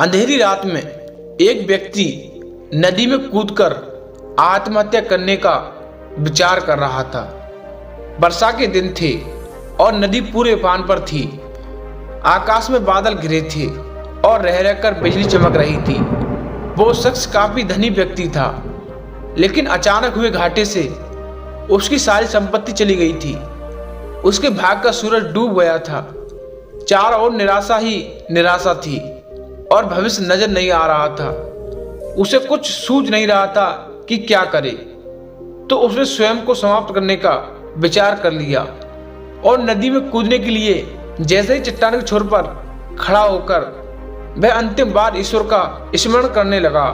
अंधेरी रात में एक व्यक्ति नदी में कूदकर आत्महत्या करने का विचार कर रहा था। वर्षा के दिन थे और नदी पूरे उफान पर थी। आकाश में बादल घिरे थे और रह रहकर बिजली चमक रही थी। वो शख्स काफी धनी व्यक्ति था, लेकिन अचानक हुए घाटे से उसकी सारी संपत्ति चली गई थी। उसके भाग का सूरज डूब गया था। चारों ओर निराशा ही निराशा थी और भविष्य नजर नहीं आ रहा था। उसे कुछ सूझ नहीं रहा था कि क्या करे। तो उसने स्वयं को समाप्त करने का विचार कर लिया और नदी में कूदने के लिए जैसे ही चट्टान के छोर पर खड़ा होकर वह अंतिम बार ईश्वर का स्मरण करने लगा,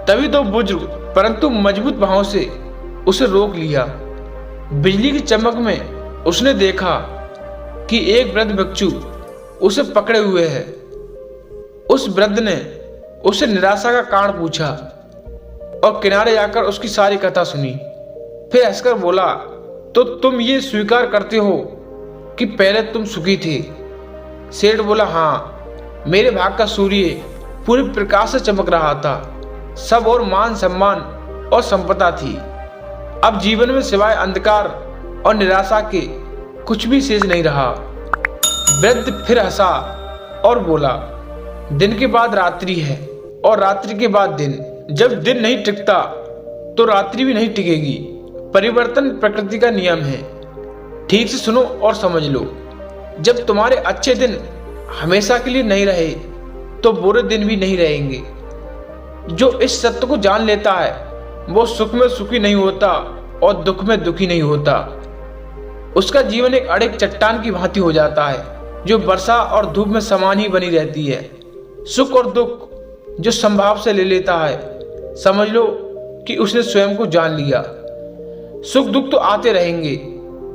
तभी तो बुजुर्ग परंतु मजबूत भावों से उसे रोक लिया। बिजली की चमक में उसने देखा कि एक वृद्ध भिक्षु उसे पकड़े हुए है। उस वृद्ध ने उसे निराशा का कारण पूछा और किनारे जाकर उसकी सारी कथा सुनी। फिर हंसकर बोला, तो तुम ये स्वीकार करते हो कि पहले तुम सुखी थे? सेठ बोला, हाँ, मेरे भाग का सूर्य पूरे प्रकाश से चमक रहा था। सब और मान सम्मान और संपदा थी। अब जीवन में सिवाय अंधकार और निराशा के कुछ भी शेष नहीं रहा। वृद्ध फिर हंसा और बोला, दिन के बाद रात्रि है और रात्रि के बाद दिन। जब दिन नहीं टिकता तो रात्रि भी नहीं टिकेगी। परिवर्तन प्रकृति का नियम है। ठीक से सुनो और समझ लो। जब तुम्हारे अच्छे दिन हमेशा के लिए नहीं रहे तो बुरे दिन भी नहीं रहेंगे। जो इस सत्य को जान लेता है वो सुख में सुखी नहीं होता और दुख में दुखी नहीं होता। उसका जीवन एक अड़िग चट्टान की भांति हो जाता है, जो वर्षा और धूप में समान ही बनी रहती है। सुख और दुख जो संभाव से ले लेता है, समझ लो कि उसने स्वयं को जान लिया। सुख दुख तो आते रहेंगे,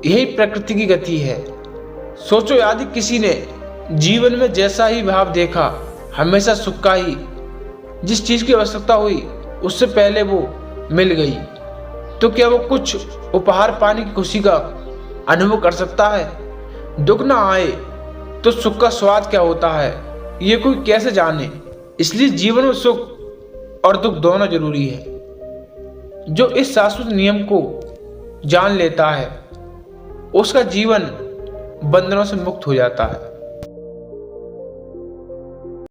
यही प्रकृति की गति है। सोचो, यदि किसी ने जीवन में जैसा ही भाव देखा, हमेशा सुख का ही, जिस चीज की आवश्यकता हुई उससे पहले वो मिल गई, तो क्या वो कुछ उपहार पाने की खुशी का अनुभव कर सकता है? दुख ना आए तो सुख का स्वाद क्या होता है, ये कोई कैसे जाने। इसलिए जीवन में सुख और दुख दोनों जरूरी है। जो इस शाश्वत नियम को जान लेता है उसका जीवन बंधनों से मुक्त हो जाता है।